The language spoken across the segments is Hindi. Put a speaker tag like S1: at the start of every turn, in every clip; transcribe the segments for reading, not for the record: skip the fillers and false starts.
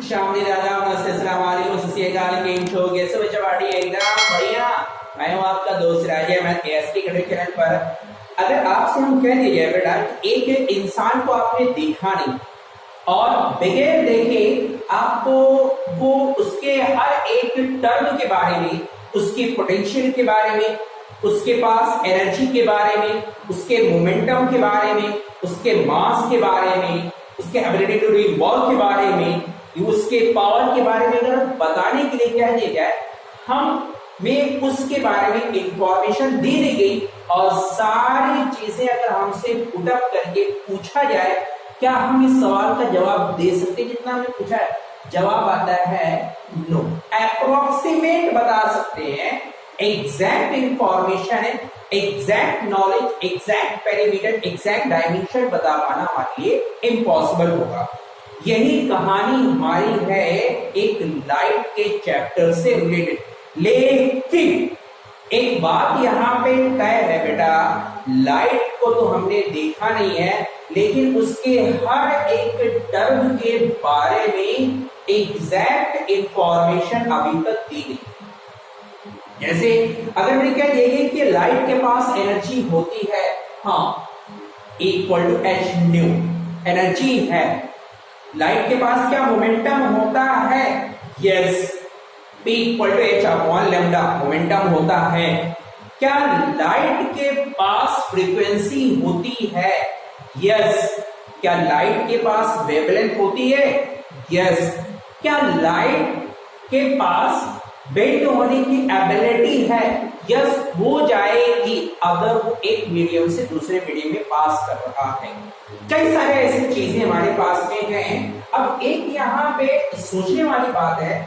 S1: शामली दादा नमस्ते अस्सलाम वालेकुम सत श्री अकाल केम छो कैसे बच्चा पार्टी एकदम बढ़िया। मैं हूं आपका दोस्त राजा मैं एसटी कड़े चैनल पर। अगर आपसे हम कह दिए बेटा एक इंसान को आपने देखा नहीं और बगैर देखे आपको वो उसके हर एक टर्म के बारे में, उसके पोटेंशियल के बारे में, उसके पास एनर्जी के बारे में, उसके मोमेंटम के बारे में, उसके मास के बारे में, उसके एबिलिटी टू डू वर्क के बारे में, उसके पावर के बारे में अगर बताने के लिए कह दिया जाए हम में उसके बारे में इंफॉर्मेशन दे दी गई और सारी चीजें अगर हमसे पुट अप करके पूछा जाए क्या हम इस सवाल का जवाब दे सकते जितना हमने पूछा है? जवाब आता है नो। अप्रोक्सीमेट बता सकते हैं, एग्जैक्ट इंफॉर्मेशन है, exact knowledge, exact perimeter, exact dimension बता पाना हमारे लिए इम्पॉसिबल होगा। यही कहानी हमारी है एक लाइट के चैप्टर से रिलेटेड। लेकिन एक बात यहाँ पे तय है बेटा, लाइट को तो हमने देखा नहीं है लेकिन उसके हर एक टर्म के बारे में एग्जैक्ट इंफॉर्मेशन अभी तक दी गई। जैसे अगर मैंने क्या दिया कि लाइट के पास एनर्जी होती है, हाँ, equal to H nu energy है। लाइट के पास क्या मोमेंटम होता है? Yes, P equal to H upon lambda momentum होता है। क्या लाइट के पास फ्रीक्वेंसी होती है? यस। क्या लाइट के पास वेवलेंथ होती है? यस। क्या लाइट के पास बेंड होने की एबिलिटी है? यस, हो जाएगी अगर वो एक मीडियम से दूसरे मीडियम में पास कर रहा है। कई सारे ऐसी चीजें हमारे पास में हैं। अब एक यहाँ पे सोचने वाली बात है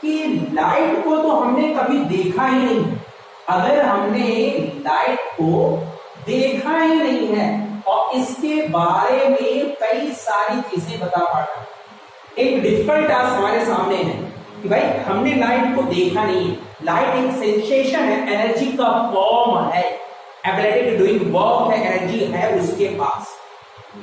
S1: कि लाइट को तो हमने कभी देखा ही नहीं। अगर हमने लाइट को देखा ही नहीं है और इसके बारे में कई सारी चीजें बता पाना, एक डिफिकल्ट टास्क हमारे सामने है कि भाई हमने लाइट को देखा नहीं। लाइट एक सेंसेशन है, एनर्जी का फॉर्म है, एबिलिटी टू डूइंग वर्क है, एनर्जी है उसके पास।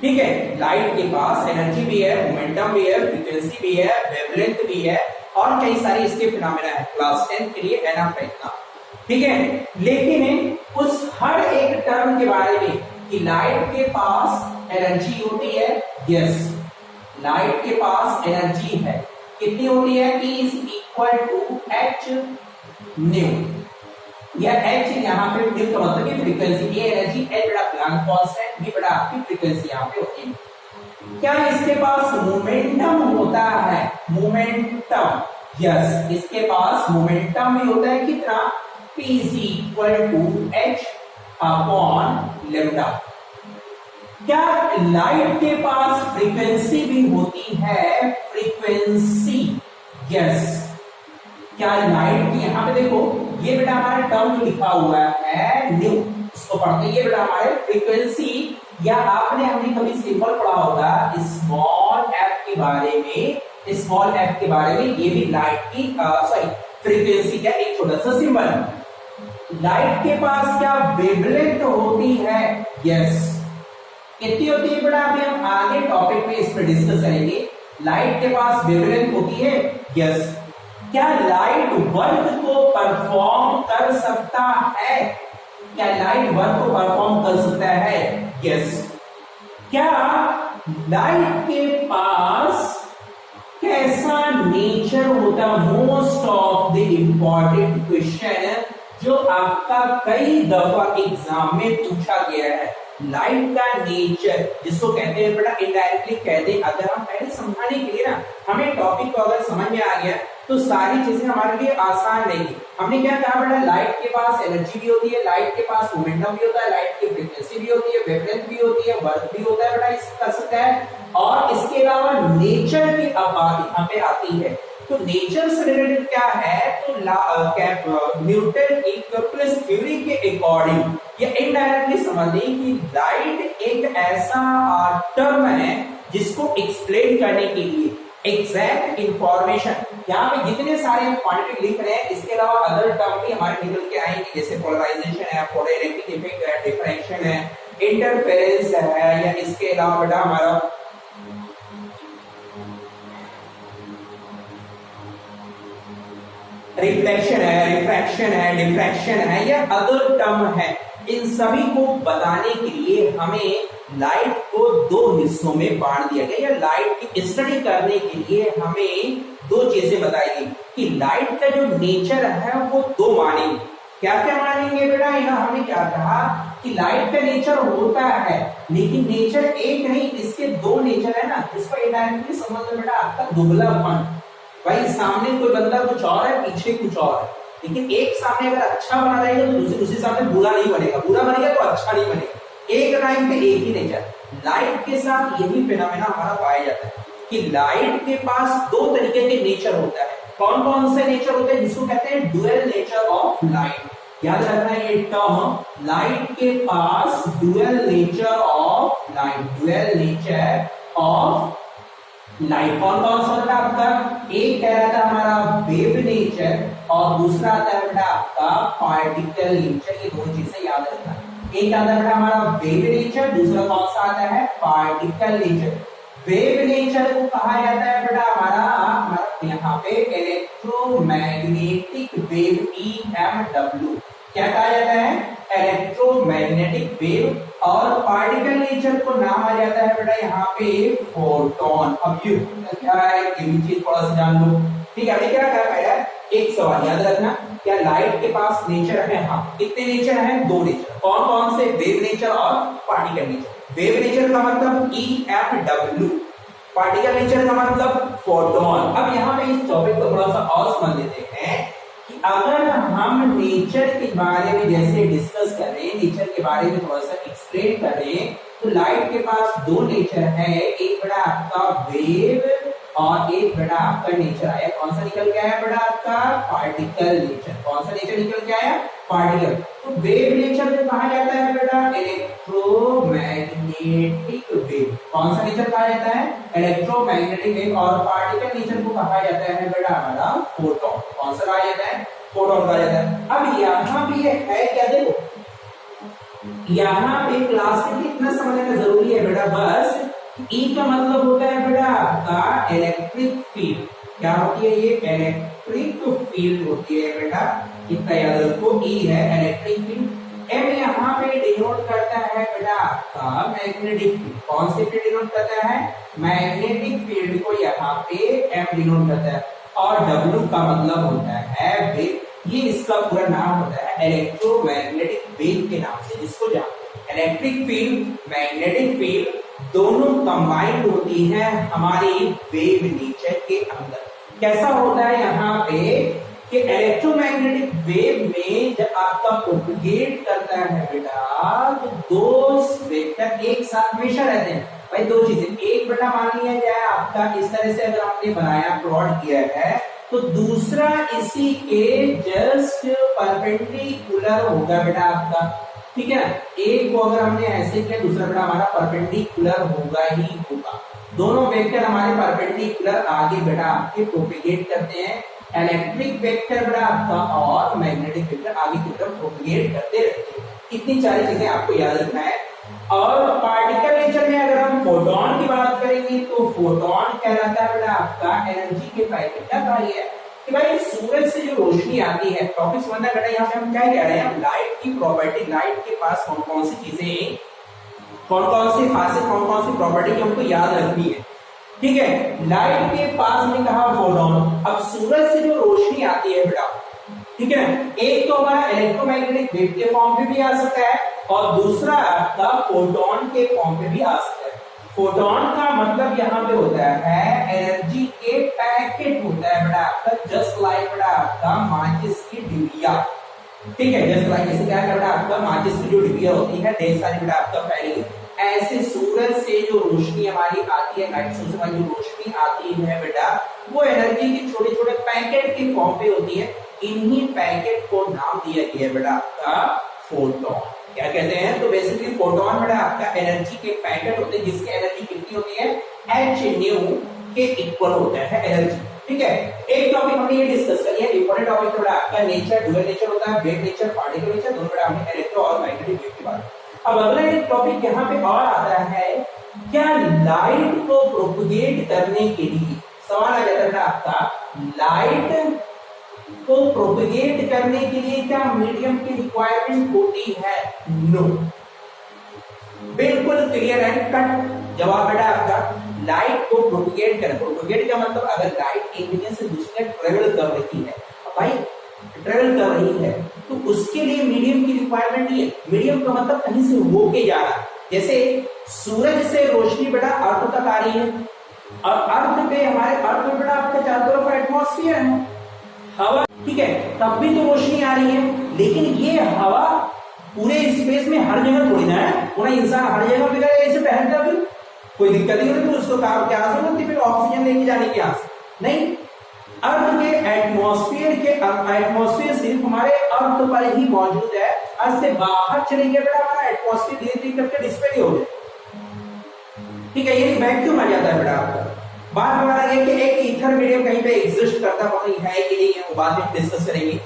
S1: ठीक है, लाइट के पास एनर्जी भी है, मोमेंटम भी है, फ्रीक्वेंसी भी है, वेवलेंथ भी है और कई सारी इसके फिनोमेना है। क्लास 10 के लिए एनफ है इतना। ठीक है, लेकिन उस हर एक टर्म के बारे में कि लाइट के पास एनर्जी होती है, यस, लाइट के पास एनर्जी है। कितनी होती है? E is equal to H nu. यह एच यहाँ पे न्यू का मतलब कि फ्रीक्वेंसी, ये एनर्जी एच बड़ा प्लांक कांस्टेंट, भी बड़ा आपकी फ्रीक्वेंसी यहाँ पे होती है। क्या इसके पास मोमेंटम होता है? मोमेंटम, यस, इसके पास मोमेंटम भी होता है। कितना? P is equal to H upon lambda. क्या लाइट के पास फ्रीक्वेंसी भी होती है? Frequency, yes. क्या लाइट की यहां पे देखो, ये बेटा हमारे टर्म लिखा हुआ है न्यू, इसको पढ़ते ये बेटा हमारे फ्रीक्वेंसी, या आपने हमने कभी सिंबल पढ़ा होगा स्मॉल एफ के बारे में, स्मॉल एफ के बारे में, ये भी लाइट की सॉरी फ्रीक्वेंसी का एक छोटा सा सिंबल है। लाइट के पास क्या वेवलेंथ होती है? यस। कितनी होती है बेटा? अभी हम आगे टॉपिक में इस पर डिस्कस करेंगे। लाइट के पास वेवलेंथ होती है, यस। क्या लाइट वर्क को परफॉर्म कर सकता है? क्या लाइट वर्क को परफॉर्म कर सकता है? यस। क्या लाइट के पास कैसा नेचर होता? Most of the important question जो आपका कई दफा एग्जाम में पूछा गया है। लाइट का नेचर जिसको कहते हैं बेटा इनडायरेक्टली कहते हैं, अगर हम पहले समझाने के लिए ना हमें टॉपिक को अगर समझ में आ गया तो सारी चीजें हमारे लिए आसान रहेगी। हमने क्या कहा बेटा, लाइट के पास एनर्जी भी होती है, लाइट के पास मोमेंटम भी होता है, लाइट की फ्रीक्वेंसी भी होती है, वेवलेंथ भी होती है, वर्क भी होता है बेटा इस कर सकता है, और इसके अलावा नेचर की बात यहाँ पे आती है। तो नेचर से रिलेटेड क्या है? तो न्यूटन की केप्लर थ्योरी के अकॉर्डिंग ये इनडायरेक्टली समझिए कि लाइट एक ऐसा टर्म है जिसको एक्सप्लेन करने के लिए एग्जैक्ट इंफॉर्मेशन, यहाँ पे जितने सारे क्वांटिटी लिख रहे हैं इसके अलावा अदर टर्म भी हमारे निकल के आएंगे, जैसे पोलराइजेशन है, फोटोइलेक्ट्रिक इफेक्ट है, डिफरेंशियल है, इंटरफेरेंस है, या इसके अलावा बेटा हमारा रिफ्लेक्शन है, रिफ्रैक्शन है, डिफ्रैक्शन है या अदर टर्म है, इन सभी को बताने के लिए हमें लाइट को दो हिस्सों में बांट दिया गया, या लाइट की स्टडी करने के लिए हमें दो चीजें बताई गई कि लाइट का जो नेचर है वो दो मानेंगे। क्या क्या मानेंगे बेटा? यहाँ हमने क्या कहा कि लाइट का नेचर होता है, लेकिन नेचर एक नहीं, इसके दो नेचर है ना। इसको इनडायरेक्टली समझ लो बेटा, आपका दुबलापन। भाई सामने कोई बंदा कुछ और है, पीछे कुछ और है, लेकिन एक सामने अगर अच्छा बना रहेगा तो दूसरे सामने बुरा नहीं बनेगा, बुरा बनेगा तो अच्छा नहीं बनेगा। एक टाइम पे एक ही नेचर। लाइट के साथ यही फिनोमेना हमारा पाया जाता है कि लाइट के पास दो तरीके के नेचर होता है। कौन कौन से नेचर होते हैं? जिसको कहते हैं डुअल नेचर ऑफ लाइट। याद रखना है ये टर्म, लाइट के पास dual nature of light, dual nature of light. कौन कौन सा होता है आपका? एक कह रहा था हमारा वेव नेचर और दूसरा आता है बेटा आपका पार्टिकल नेचर। ये दो चीजें याद रखना। एक आता है हमारा वेव नेचर, दूसरा कौन सा आता है? Particle nature. वेव नेचर को कहा जाता है बेटा हमारा यहाँ पे इलेक्ट्रोमैग्नेटिक वेव, EMW। क्या कहा जाता है? Electromagnetic wave. और पार्टिकल नेचर को नाम आ जाता है बेटा यहाँ पे फोटोन। अब ये क्या है, ये भी चीज थोड़ा सा जान लो। ठीक है, अभी क्या कहा है? एक सवाल याद रखना, क्या लाइट के पास नेचर है? हाँ। कितने नेचर हैं? दो नेचर। कौन कौन से? वेव नेचर और पार्टिकल नेचर। वेव नेचर का मतलब EMW, पार्टिकल नेचर का मतलब फोटोन। अब यहाँ पे इस टॉपिक को थोड़ा सा और समझ लेते हैं कि अगर हम नेचर के बारे में जैसे डिस्कस करें, नेचर के बारे में थोड़ा सा एक्सप्लेन करें, तो लाइट के पास दो नेचर है, एक बड़ा आपका वेव और एक बेटा आपका नेचर आया। कौन सा निकल के आया बेटा? आपका पार्टिकल नेचर। कौन सा नेचर निकल के आया? पार्टिकल। तो वेव नेचर को कहा जाता है बेटा इलेक्ट्रोमैग्नेटिक वेव। कौन सा नेचर कहा जाता है? Electromagnetic wave. और पार्टिकल नेचर को कहा जाता है बेटा हमारा फोटोन। कौन सा कहा जाता है? फोटोन कहा जाता है। अब यहाँ भी ये है क्या? देखो यहाँ पे क्लास में कितना समझना जरूरी है बेटा, बस E का मतलब होता है बेटा आपका इलेक्ट्रिक फील्ड। क्या होती है ये? इलेक्ट्रिक फील्ड होती है बेटा, इतना याद रखो। E है इलेक्ट्रिक फील्ड। M यहाँ पे डिनोट करता है बेटा आपका मैग्नेटिक फील्ड। कौन से फील्ड डिनोट करता है? मैग्नेटिक फील्ड को यहाँ पे M डिनोट करता है। और W का मतलब होता है वेव। ये इसका पूरा नाम होता है इलेक्ट्रोमैग्नेटिक वेव के नाम से, जिसको जानते हैं। इलेक्ट्रिक फील्ड, मैग्नेटिक फील्ड दोनों कंबाइंड होती है हमारी वेव नेचर के अंदर। कैसा होता है यहाँ पे कि इलेक्ट्रोमैग्नेटिक वेव में जब आपका प्रोपगेट करता है बेटा, तो दो वेक्टर एक साथ हमेशा रहते हैं। भाई दो चीजें, एक बेटा मान लिया जाए आपका इस तरह से अगर आपने बनाया, प्लॉट किया है, तो दूसरा इसी के जस्ट परपेंडिकुलर होगा बेटा आपका। ठीक है ना? एक को अगर हमने ऐसे किया, दूसरा बेटा हमारा परपेंडिकुलर होगा ही होगा। दोनों वेक्टर हमारे परपेंडिकुलर आगे बेटा आपके प्रोपेगेट करते हैं। इलेक्ट्रिक वेक्टर बेटा आपका और मैग्नेटिक वेक्टर आगे की तरफ प्रोपेगेट करते रहते हैं। इतनी सारी चीजें आपको याद रखना है। और पार्टिकल नेचर में अगर हम फोटोन की बात करेंगे, तो फोटोन कहलाता है बेटा आपका एनर्जी के पैकेट। क्या कहा है कि भाई सूरज से जो रोशनी आती है, टॉपिक समझना बेटा, यहाँ पे हम क्या कह रहे हैं? लाइट की प्रॉपर्टी, लाइट के पास कौन कौन सी चीजें, कौन कौन सी खासियत, कौन कौन सी प्रॉपर्टी हमको याद रखनी है। ठीक है, लाइट के पास में कहा फोटोन। अब सूरज से जो रोशनी आती है बेटा, ठीक है ना, एक तो हमारा इलेक्ट्रोमैग्नेटिक वेव के फॉर्म पे भी आ सकता है और दूसरा आपका फोटोन के फॉर्म पे भी आ सकता है। फोटोन का मतलब यहाँ पे होता है एनर्जी के पैकेट होता है बेटा आपका, जस्ट लाइक बेटा आपका माचिस की डिबिया। ठीक है, जस्ट लाइक जैसे क्या बेटा आपका माचिस की जो डिबिया होती है, ढेर सारी बेटा आपका फैली, ऐसे सूरज से जो रोशनी हमारी आती है, लाइट सोर्स से हमारी जो रोशनी आती है बेटा, वो एनर्जी के छोटे छोटे पैकेट के फॉर्म पे होती है। इन्हीं पैकेट को नाम दिया गया बेटा आपका फोटोन। क्या कहते हैं? तो बेसिकली फोटोन बेटा आपका एनर्जी के पैकेट होते हैं, जिसकी एनर्जी कितनी होती है? h के इक्वल होता है एनर्जी। ठीक है, एक टॉपिक हमने ये डिस्कस कर लिया, इंपॉर्टेंट टॉपिक बेटा आपका नेचर, डुअल नेचर होता है, वेव नेचर, पार्टिकल नेचर, दोनों बेटा हमने इलेक्ट्रो और मैग्नेटिक वेव की बात। अब अगला एक टॉपिक यहाँ पे और आता है, क्या लाइट को प्रोपगेट करने के लिए, सवाल आ जाता है आपका, लाइट को प्रोपेगेट करने के लिए क्या मीडियम की रिक्वायरमेंट होती है? नो। बिल्कुल क्लियर एंड कट जवाब बेटा आपका। लाइट को प्रोपेगेट कर, प्रोपेगेट का मतलब अगर लाइट एक जगह से दूसरी जगह ट्रेवल कर रही है, भाई ट्रेवल कर रही है, तो उसके लिए मीडियम की रिक्वायरमेंट नहीं है। मीडियम का मतलब कहीं से होके जा रहा है। जैसे सूरज से रोशनी बेटा अर्थ तक आ रही है, और अर्थ पे हमारे अर्थ में बेटा आपके चारों तरफ एटमॉस्फेयर है, हवा, ठीक है, तब भी तो रोशनी आ रही है। लेकिन ये हवा पूरे स्पेस में हर जगह थोड़ी ना है, पूरा इंसान हर जगह पे ऐसे पहनता, फिर कोई दिक्कत नहीं होती, उसको काम क्या जरूरत होती फिर ऑक्सीजन लेके जाने की आस नहीं। अर्थ के एटमॉस्फेयर सिर्फ हमारे अर्थ पर ही मौजूद है। अर्थ से बाहर चलेंगे बेटा हमारा एटमॉस्फेयर धीरे धीरे करके डिस्पेयर हो जाए, ठीक है, ये वैक्यूम आ जाता है बेटा आपका। बात हमारा ये कि एक ईथर मीडियम कहीं पे एग्जिस्ट करता है कि नहीं, वो बाद में डिस्कस करेंगे।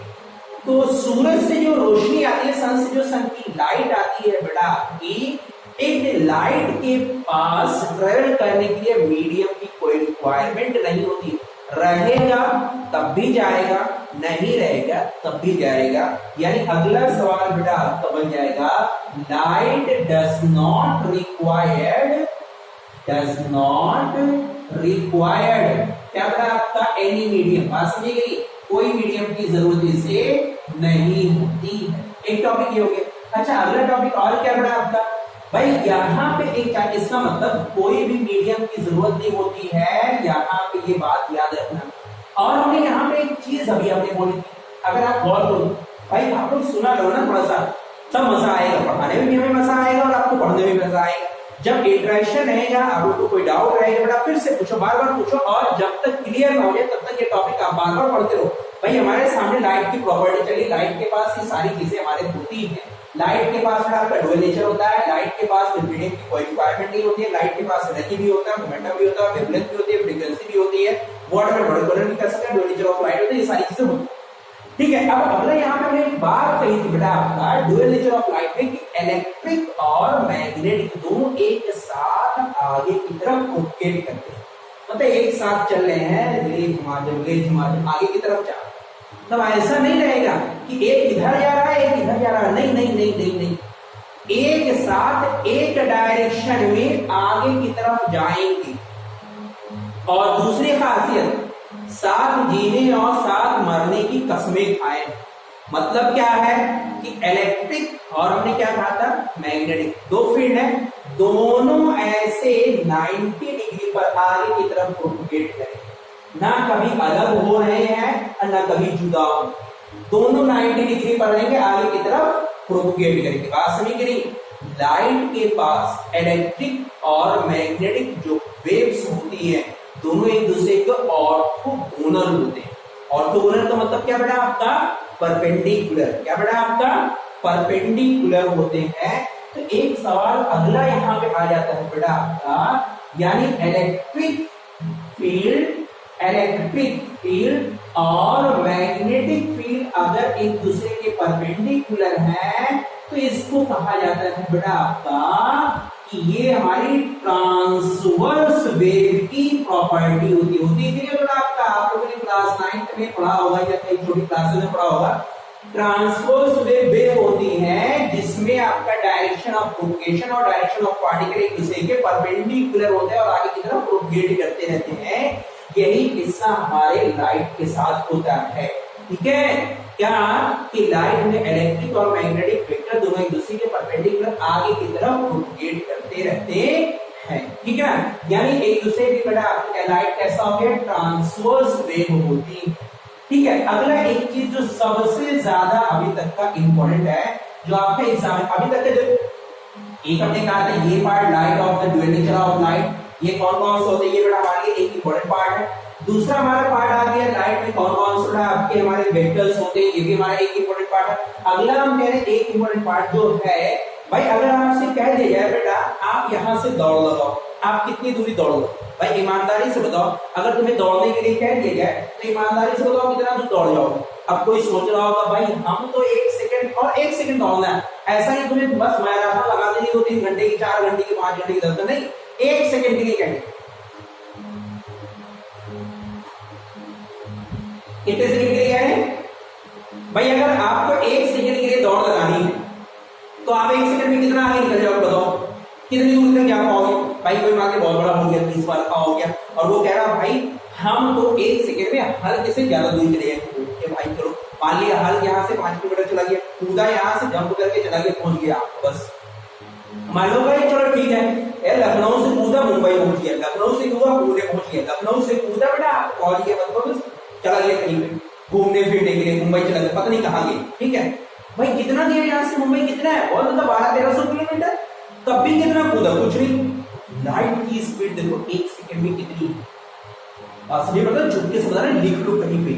S1: तो सूरज से जो रोशनी आती है, सन से जो सन की लाइट आती है बेटा आपकी, एक लाइट के पास ट्रेवल करने के लिए मीडियम की कोई रिक्वायरमेंट नहीं होती। रहेगा तब भी जाएगा, नहीं रहेगा तब भी जाएगा। यानी अगला सवाल बेटा आपका बन जाएगा, लाइट डज नॉट रिक्वायर्ड क्या बेटा आपका? Any medium. बात समझ गई? कोई मीडियम की जरूरत इसे नहीं होती है। एक टॉपिक ये हो गया। अच्छा, अगला टॉपिक और क्या बेटा आपका? भाई यहाँ पे एक, इसका मतलब कोई भी मीडियम की जरूरत नहीं होती है, यहाँ पे ये बात याद रखना। और हमने यहाँ पे एक चीज अभी हमने बोली थी, अगर आप गौर करो भाई, आप लोग सुना करो ना थोड़ा सा, सब मजा आएगा, पढ़ाने में भी हमें मजा आएगा और आपको पढ़ने में भी मजा आएगा। जब इंटरेक्शन रहेगा, आप लोग को कोई डाउट रहेगा बेटा फिर से पूछो, बार बार पूछो, और जब तक क्लियर ना हो जाए तब तक ये टॉपिक आप बार बार पढ़ते रहो। भाई हमारे सामने लाइट की प्रॉपर्टी चली, लाइट के पास ये सारी चीजें हमारे होती है। लाइट के पास आपका डुअल नेचर होता है, लाइट के पास मीडियम की कोई रिक्वायरमेंट नहीं होती है, लाइट के पास एनर्जी भी होता है, मोमेंटम भी होता है, वेवलेंथ भी होती है, फ्रीक्वेंसी भी होती है, वर्ड में वर्ड भी कर सकते हैं, डुअल नेचर ऑफ लाइट होता है, ये सारी चीजें होती है, ठीक है। अब अगला यहाँ पे हमने एक बात कही थी बेटा आपका डुअल नेचर ऑफ लाइट में कि इलेक्ट्रिक और मैग्नेटिक दोनों एक साथ आगे की तरफ प्रोपेगेट करते हैं, मतलब एक साथ चल रहे हैं, रिले घुमा आगे की तरफ जा। तब ऐसा नहीं रहेगा कि एक इधर जा रहा है एक इधर जा रहा है, नहीं नहीं नहीं नहीं नहीं, एक साथ एक डायरेक्शन में आगे की तरफ जाएंगे। और दूसरी खासियत, साथ जीने और साथ मरने की कसमें खाएं। मतलब क्या है कि इलेक्ट्रिक और हमने क्या कहा था, मैग्नेटिक, दो फील्ड है, दोनों ऐसे 90 डिग्री पर आगे की तरफ प्रोपेगेट करें, ना कभी अलग हो रहे हैं और ना कभी जुदा हो, दोनों 90 डिग्री पर रहेंगे, आगे की तरफ प्रोपेगेट करेंगे। बात समझ गई? लाइट के पास इलेक्ट्रिक और मैग्नेटिक जो वेव्स होती है, दोनों एक दूसरे के ऑर्थोगोनल होते हैं। ऑर्थोगोनल का मतलब क्या बेटा आपका? परपेंडिकुलर। क्या बेटा आपका? परपेंडिकुलर होते हैं। तो एक सवाल अगला यहाँ पे आ जाता है बेटा आपका, यानी इलेक्ट्रिक फील्ड और मैग्नेटिक फील्ड अगर एक दूसरे के परपेंडिकुलर हैं तो इसको कहा जाता है बेटा आपका कि ये हमारी ट्रांसवर्स वेव की प्रॉपर्टी होती है बेटा आपका। आप लोगों ने क्लास 9 में पढ़ा होगा या कई छोटी क्लासेस में पढ़ा होगा, ट्रांसवर्स वेव होती है जिसमें आपका डायरेक्शन ऑफ प्रोपगेशन और डायरेक्शन ऑफ पार्टिकल एक दूसरे के परपेंडिकुलर होते हैं और आगे की तरफ प्रोपगेट करते रहते हैं। यही किस्सा हमारे लाइट के साथ होता है, ठीक है। क्या कि लाइट में इलेक्ट्रिक और मैग्नेटिक वेक्टर दोनों एक दूसरे के परपेंडिकुलर आगे की तरफ प्रोपगेट करते रहते हैं, ठीक है। यानी एक दूसरे की बेटा लाइट कैसा हो गया? ट्रांसवर्स वेव होती है, ठीक है। अगला एक चीज जो सबसे ज्यादा अभी तक का इंपॉर्टेंट है, जो आपका एग्जाम अभी तक जो एक हमने कहा था ये part light of the dual nature of light, ये कौन कौन से होते हैं, ये बेटा हमारे लिए एक इंपॉर्टेंट पार्ट है। दूसरा हमारा पार्ट आ गया लाइट में कौन कौन से आपके हमारे वेक्टर्स होते हैं, ये भी हमारा एक इंपॉर्टेंट पार्ट है। अगला हम कह रहे हैं एक इंपॉर्टेंट पार्ट जो है भाई, अगर आपसे कह दिया जाए बेटा आप यहां से दौड़ लगाओ, आप कितनी दूरी दौड़ोगे? भाई ईमानदारी से बताओ, अगर तुम्हें दौड़ने के लिए कह दिया जाए तो ईमानदारी से बताओ कितना दूर दौड़ जाओगे? अब कोई सोच रहा होगा भाई हम तो 1 सेकंड और 1 सेकंड दौड़ना है, ऐसा नहीं तुम्हें बस मैराथन लगा देनी 2-3 घंटे की, 4 घंटे की, 5 घंटे की, 10 नहीं, 1 सेकंड के लिए कहेंगे। कितने सेकंड के लिए है? भाई अगर आपको 1 सेकंड के लिए दौड़ लगानी है तो आप 1 सेकंड में कितना आगे निकल जाओगे बताओ, कितनी दूर तक जा पाओगे? भाई कोई मान के बहुत बड़ा हो गया, 30 बार का हो गया, और वो कह रहा भाई हम तो 1 सेकंड में हल्के से ज्यादा दूर चले गए। भाई चलो मान लिया हल यहाँ से 5 किलोमीटर चला गया, कूदा यहाँ से जंप करके चला गया, पहुंच गया बस। मान लो भाई चलो ठीक है, लखनऊ से कूदा मुंबई पहुंच गया, लखनऊ से कूदा पुणे पहुंच गया, लखनऊ से कूदा बेटा आप पहुंच गया, मतलब चला गया कहीं पे घूमने फिरने के लिए, मुंबई चला गया, पता नहीं कहाँ गया। ठीक है भाई कितना दिया यहाँ से मुंबई, कितना है? बहुत मतलब 1200-1300 किलोमीटर, तब भी कितना कूदा, कुछ नहीं। लाइट की स्पीड देखो 1 सेकंड में कितनी है, असली मतलब चुपके से बता रहे, लिख लो कहीं पे,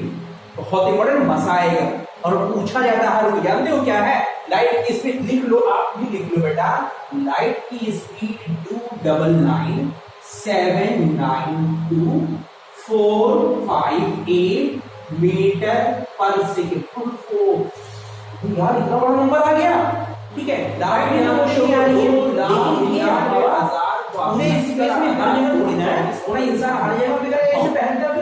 S1: बहुत इंपॉर्टेंट मसा आएगा। और पूछा जाता है, जानते हो क्या है लाइट की स्पीड? लिख लो, आप भी लिख लो बेटा, लाइट की स्पीड 299,792,458 मीटर पर सेकेंड। यार इतना बड़ा नंबर आ गया। ठीक है लाइट यहाँ शो आ रही है, पूरे स्पेस में हर जगह थोड़ी ना है, सोना इंसान हर जगह पे करे ऐसे पहनता भी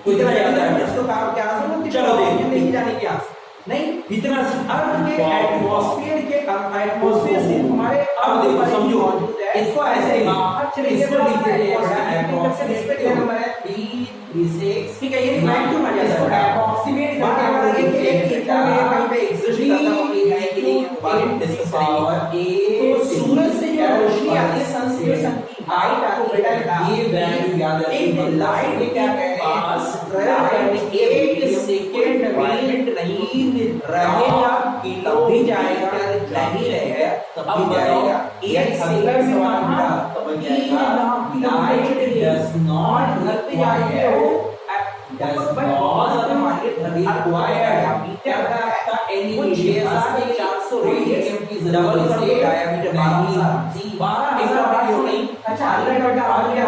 S1: कितना ज्यादा है, इसको काम क्या आंसर? चलो देखिए लेके जाने की आंसर नहीं, इतना अर्थ के एटमॉस्फेयर से हमारे, अब देखो समझो इसको ऐसे इसको लिख दीजिए एटमॉस्फेयर नंबर है 336। ठीक है ये लाइन क्यों आ जाता है? अप्रोक्सीमेट करके एक कितना कहीं पे एग्जिस्ट करता है कि नहीं बात डिस्कस करेंगे। तो सूरज से जो रोशनी आती है, सन से लाइट आती है, ये वैल्यू याद रखिए, लाइट क्या कहते हैं ट्रेवल करने 1 सेकंड में नहीं रहेगा, तब भी जाएगा, नहीं रहेगा तब भी जाएगा। 1 सेकंड में कहां तब जाएगा। लाइट डज नॉट घर पे जाएगा, वो डज नॉट मानिए धरती आएगा मीटर का एनी 6400 रेडियस की डबल से डायमीटर 12 नहीं। अच्छा 100 आ गया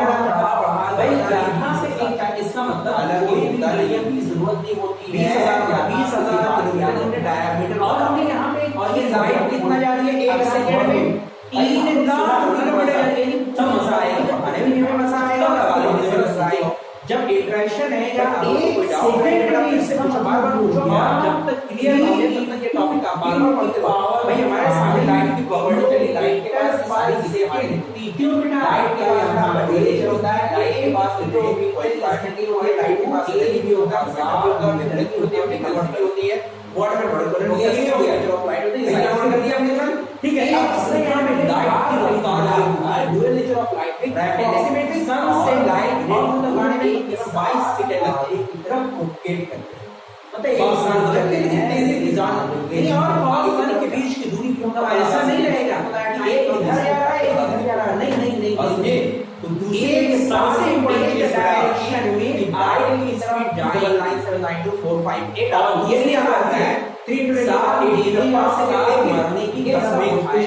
S1: भाई, यहां से एक इसका मतलब अलग ही मीडियम की जरूरत नहीं होती है, 20,000 किलोमीटर डायमीटर। और हमने यहां पे और ये लाइट कितना जा रही है 1 सेकंड में 3 लाख किलोमीटर जा रही है। सब मजा आएगा, खाने भी में मजा आएगा, वालों में मजा आएगा। जब इंटरेक्शन है या 1 सेकंड में इससे हम बार-बार पूछूंगा, जब तक क्लियर ना हो तब तक ये टॉपिक आप बार-बार पढ़ते रहो। भाई हमारे सामने लाइट की प्रॉपर्टी चली, लाइट के पास सारी चीजें हमारे किलोमीटर लाइट के पास अपना टेम्परेचर होता है, लाइट के पास जो भी कोई क्वांटिटी होती है, लाइट के पास एनर्जी भी होता है, साफ होता है, एनर्जी होती है, फ्रीक्वेंसी होती है, वाटर में बढ़ बढ़ ये हो गया जो लाइट होती है, इसका नोट कर दिया हमने सर। ठीक है अब से यहां पे लाइट की रफ्तार है, ड्यूअल नेचर ऑफ लाइट में अप्रॉक्सीमेटली सन से लाइट ऑन द लगाने में 22 सेकंड लगते हैं, एक तरफ रोटेट करते हैं, मतलब एक साथ लगते हैं, जितनी तेजी जान नहीं। और पास सन के बीच की दूरी क्यों का ऐसा नहीं रहेगा, एक इधर जा रहा है एक इधर जा रहा है, नहीं नहीं नहीं इसमें तो दूसरे सबसे इंपॉर्टेंट डायरेक्शन में लाइट की स्पीड जाएगी 9792458 और ये नहीं आता है 3 पास से मारने की कसमें खाए।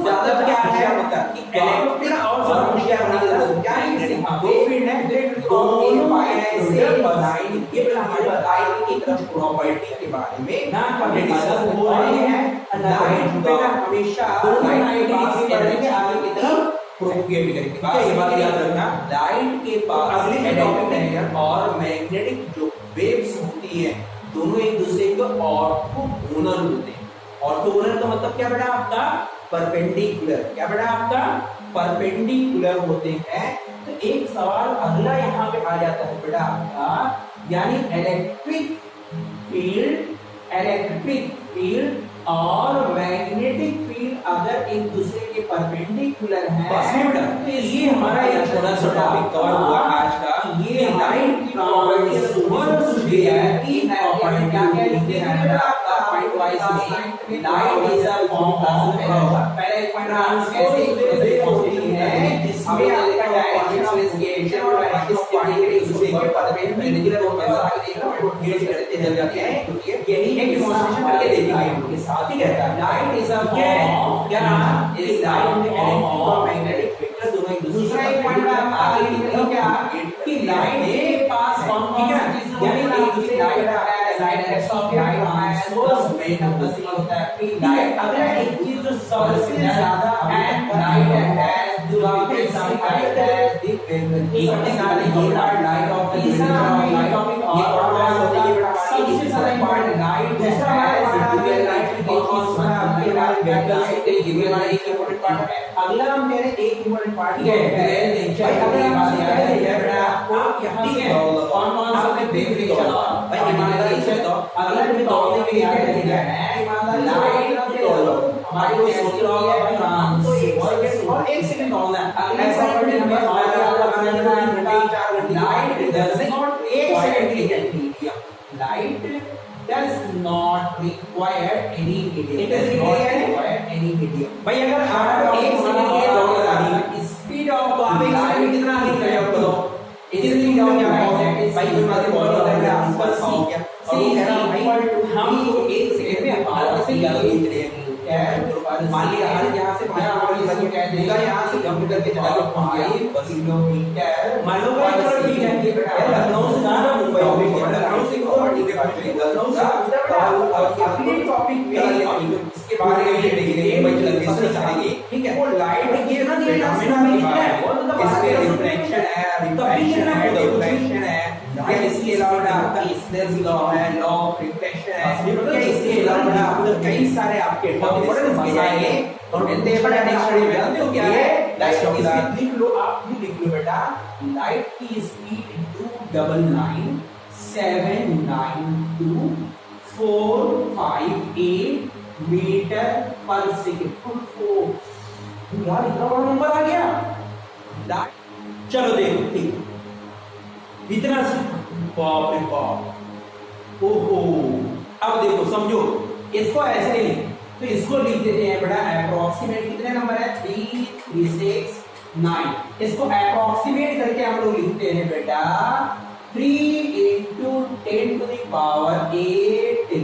S1: ज्यादा क्या है मतलब कि इलेक्ट्रिक और सॉल्यूशन क्या होने की जरूरत क्या है? हां दो फील्ड है, दोनों फाइनाइट से बनाई, ये हमें बताएगी कि कुछ प्रॉपर्टी के बारे में ना हमने डिस्कस हो रहे हैं। लाइट बेटा हमेशा दोनों 90 डिग्री बढ़ेंगे आगे की तरफ प्रोपेगेट करेंगे। ठीक है ये बात याद रखना। लाइट के पास अगली टॉपिक और मैग्नेटिक जो वेव्स होती है दोनों एक दूसरे को ऑर्थोगोनल होते हैं। ऑर्थोगोनल का मतलब क्या बेटा आपका परपेंडिकुलर, क्या बेटा आपका परपेंडिकुलर होते हैं। तो एक सवाल अगला यहाँ पे आ जाता है बेटा आपका, यानी इलेक्ट्रिक फील्ड और मैग्नेटिक फील्ड अगर एक दूसरे के परपेंडिकुलर हैं तो ये हमारा एक छोटा सा टॉपिक कवर हुआ आज का। ये लाइट की प्रॉपर्टी सुबह है कि प्रॉपर्टी क्या क्या लिखते हैं आपका पॉइंट वाइज में। Light is a form of पहले एक पॉइंट कैसे होती है जिसमें आपका डायरेक्शन रेडिएशन और इस पानी के दूसरे के परपेंडिकुलर होता है। आगे देखना ये करते चल जाते हैं, यही एक डेमोंस्ट्रेशन करके देखेंगे के साथ ही रहता है। लाइट इज अ फॉर्म क्या इस लाइट में इलेक्ट्रिक और मैग्नेटिक वेक्टर दोनों एक दूसरे का पॉइंट आगे निकल क्या कि लाइट के पास ठीक है, यानी एक दूसरे light x of light source में नंबर होता है कि लाइट अगर एक चीज जो सबसे ज्यादा and light has the biggest light has the wavelength ये light of the light of ये सबसे ज्यादा इंपॉर्टेंट लाइट, दूसरा हमारा लाइट की कॉस्ट आपके हमारे व्हीकल से ये भी हमारा एक इंपॉर्टेंट पार्ट है। अगला हम कह रहे हैं एक इंपॉर्टेंट पार्ट है ड्यूअल नेचर। अगर हम याद है बेटा आप यहां से कौन-कौन सा में देख रहे हो भाई ईमानदारी से तो अगला भी दौड़ने के लिए याद रखना है ईमानदारी लाइट के दौड़ो हमारी कोई सोच रहा होगा भाई हां तो एक सेकंड दौड़ना है। ऐसा पढ़ने हमें लाइट डज नॉट एक सेकंड के लिए light does not require any medium. It does not require any medium. भाई अगर आप एक सेकंड के दौड़ लगा दी स्पीड ऑफ तो आप एक सेकंड कितना लिख रहे हो तो स्पीड ऑफ क्या है भाई उसमें से बहुत कर रहा है बस हो गया और वो कह रहा है भाई हम तो एक सेकंड में हमारा से क्या लिख रहे हैं क्या है मान लिया हर यहां से 5 किलोमीटर कह देगा यहां से कंप्यूटर के चला लो 5 किलोमीटर मान लो भाई चलो ठीक है कि बेटा लखनऊ से जाना मुंबई में लखनऊ से को ठीक है लखनऊ से और अपने टॉपिक पे इसके बारे में देखेंगे भाई डिस्कस करेंगे ठीक है। वो लाइट के ना हमें क्या है वो मतलब इसके रिफ्लेक्शन है रिफ्लेक्शन है डिफ्लेक्शन है फिर इसके अलावा आपका स्नेल्स लॉ है लॉ ऑफ रिफ्लेक्शन है इसके अलावा कई सारे आपके टॉपिक्स बताएंगे और मिलते हैं बड़ा नेक्स्ट वीडियो में। जानते हो क्या है लाइट की स्पीड लिख लो आप भी लिख लो बेटा लाइट की स्पीड 299,792,458 मीटर पर सेकंड। यार इतना बड़ा नंबर आ गया। चलो देखो ठीक इतना बाप रे बाप ओहो। अब देखो समझो इसको ऐसे नहीं लिख तो इसको लिख देते हैं बेटा अप्रोक्सीमेट कितने नंबर है 3 3 6 9। इसको अप्रोक्सीमेट करके हम लोग लिखते हैं बेटा 3 × 10⁸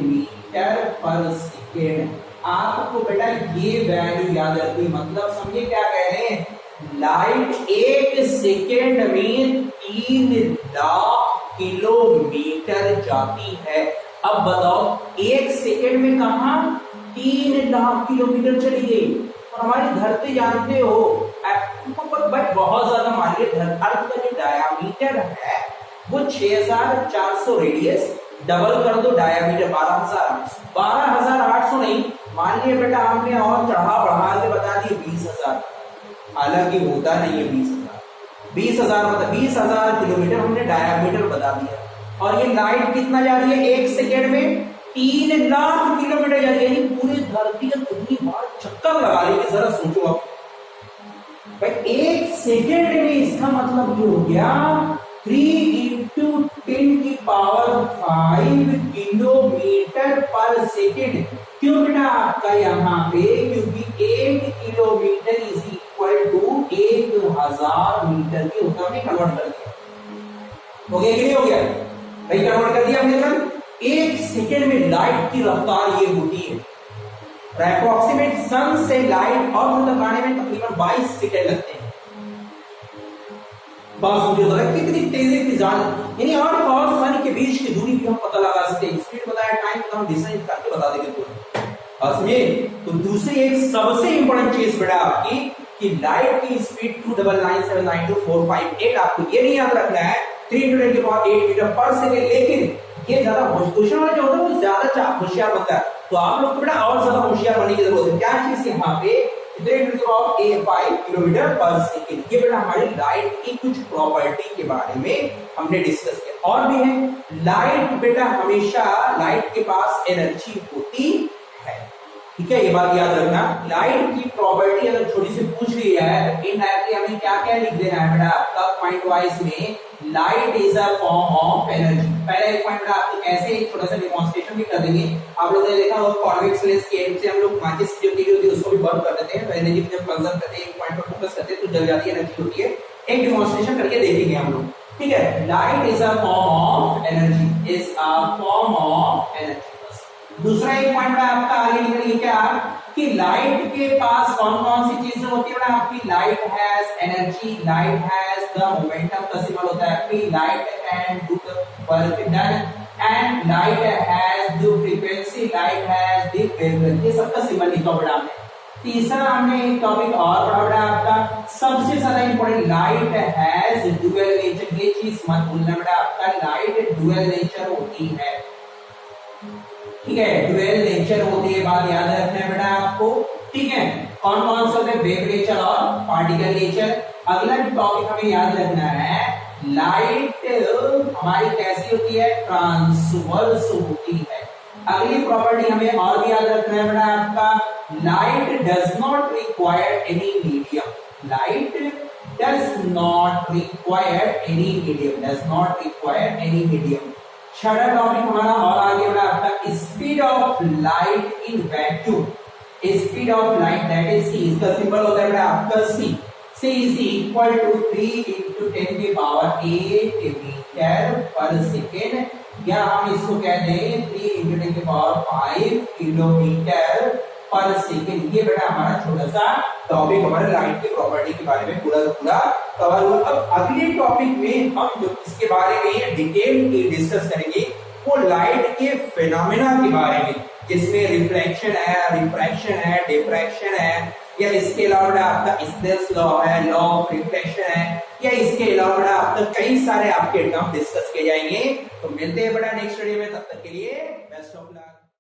S1: मीटर पर सेकेंड। आपको बेटा ये वैल्यू याद रखनी मतलब समझे क्या कह रहे हैं लाइट एक सेकेंड में 3 लाख किलोमीटर जाती है। अब बताओ एक सेकेंड में कहां 3 लाख किलोमीटर चली गई। और हमारी धरती जानते हो बट बहुत ज्यादा मान लिया अर्थ का जो डायामीटर है वो 6400 रेडियस डबल कर दो डायामीटर 12,800 नहीं मान लिया बेटा हमने और चढ़ा बढ़ा के बता दिए 20,000। हालांकि होता नहीं है 20,000 मतलब 20,000 किलोमीटर हमने डायामीटर बता दिया। और ये लाइट कितना जा रही है एक सेकेंड में 3 लाख किलोमीटर जा रही है। पूरी धरती का कितनी बार चक्कर लगा लेंगे जरा सोचो आप भाई एक सेकेंड में इसका मतलब ये हो गया 3 × 10⁵ किलोमीटर पर सेकेंड। क्यों बेटा आपका यहाँ पे क्योंकि 1 kilometre is equal to 1000 metre के उत्तर में कन्वर्ट कर दिया। हो गया कि नहीं हो गया भाई कन्वर्ट कर दिया हमने। एक सेकेंड में लाइट की रफ्तार ये होती है अप्रोक्सीमेट सन से लाइट और मतलब आने में तकरीबन 22 सेकेंड लगते हैं। बात मुझे लगा कितनी तेजी की जान यानी और सन के बीच की दूरी भी हम पता लगा सकते हैं। स्पीड बताया टाइम तो हम डिसाइड करके बता देंगे तो दूसरी एक सबसे इंपॉर्टेंट चीज बेटा आपकी कि लाइट की स्पीड 299,792,458 आपको ये नहीं याद रखना है 3 × 10⁸ मीटर पर सेकेंड। लेकिन ये ज्यादा क्वेश्चन वाला जो होता है वो ज्यादा होशियार बनता है तो आप लोग बेटा और ज्यादा होशियार बनने की जरूरत है। क्या चीज यहाँ पे 3 × 5 किलोमीटर पर सेकेंड। ये बेटा हमारी लाइट की कुछ प्रॉपर्टी के बारे में हमने डिस्कस किया। और भी है लाइट बेटा हमेशा लाइट के पास एनर्जी होती है ठीक है। ये बात याद रखना लाइट की प्रॉपर्टी अगर छोटी सी पूछ रही है तो इनडायरेक्टली हमें क्या क्या लिख देना है बेटा आपका पॉइंट वाइज में light is a form of energy. पहले एक पॉइंट आपको ऐसे एक छोटा सा डेमोंस्ट्रेशन भी कर देंगे। आप लोगों ने देखा होगा कॉन्वेक्स लेंस के एंड से हम लोग माचिस जो की होती है उसको भी बर्न कर देते हैं तो एनर्जी जब कंजर्व करते हैं एक पॉइंट पर फोकस करते हैं तो जल जाती है एनर्जी होती है। एक डेमोंस्ट्रेशन करके देखेंगे हम लोग ठीक है। Light is a form of energy is a form of energy. दूसरा एक पॉइंट आपका आगे निकलिए क्या कि लाइट के पास कौन कौन सी चीजें होती है आपकी light has energy light has the momentum का सिंबल होता है आपकी light can do the work done and light has the frequency light has the wavelength. ये सबका सिंबल लिखा पड़ा हमने। तीसरा हमने एक टॉपिक और पढ़ा बेटा आपका सबसे ज्यादा important light has dual nature. ये चीज मत भूलना बेटा आपका लाइट डुअल नेचर होती है ठीक है, ड्यूअल नेचर होती है, बात याद रखना है बेटा आपको। ठीक है, कौन कौन से होते हैं, वेव नेचर और पार्टिकल नेचर। अगला जो टॉपिक हमें याद रखना है, लाइट हमारी कैसी होती है, ट्रांसवर्स होती है। अगली प्रॉपर्टी हमें और भी याद रखना है बेटा आपका, light does not require any medium. Light does not require any medium, does not require any medium. छठा टॉपिक हमारा और आगे बढ़ा आपका, speed of light in vacuum. Speed of light that is C, इसका सिंबल होता है बेटा आपका C. C is equal to 3 into 10 की पावर 8 मीटर पर सेकेंड, या हम इसको कहते हैं 3 into 10 की पावर 5 किलोमीटर पर सेकेंड। ये बेटा हमारा छोटा सा टॉपिक हमारे लाइट की प्रॉपर्टी के बारे में पूरा पूरा कवर हुआ। अब अगले टॉपिक में हम जो इसके बारे में डिटेल डिस्कस करेंगे वो लाइट के फिनोमेना के बारे में, जिसमें रिफ्लेक्शन है, रिफ्रैक्शन है, डिफ्रैक्शन है, या इसके अलावा आपका स्नेल्स लॉ है, लॉ ऑफ रिफ्लेक्शन है, या इसके अलावा आपका कई सारे आपके टर्म डिस्कस किए जाएंगे। तो मिलते हैं बड़ा नेक्स्ट वीडियो में, तब तक के लिए बेस्ट ऑफ लक।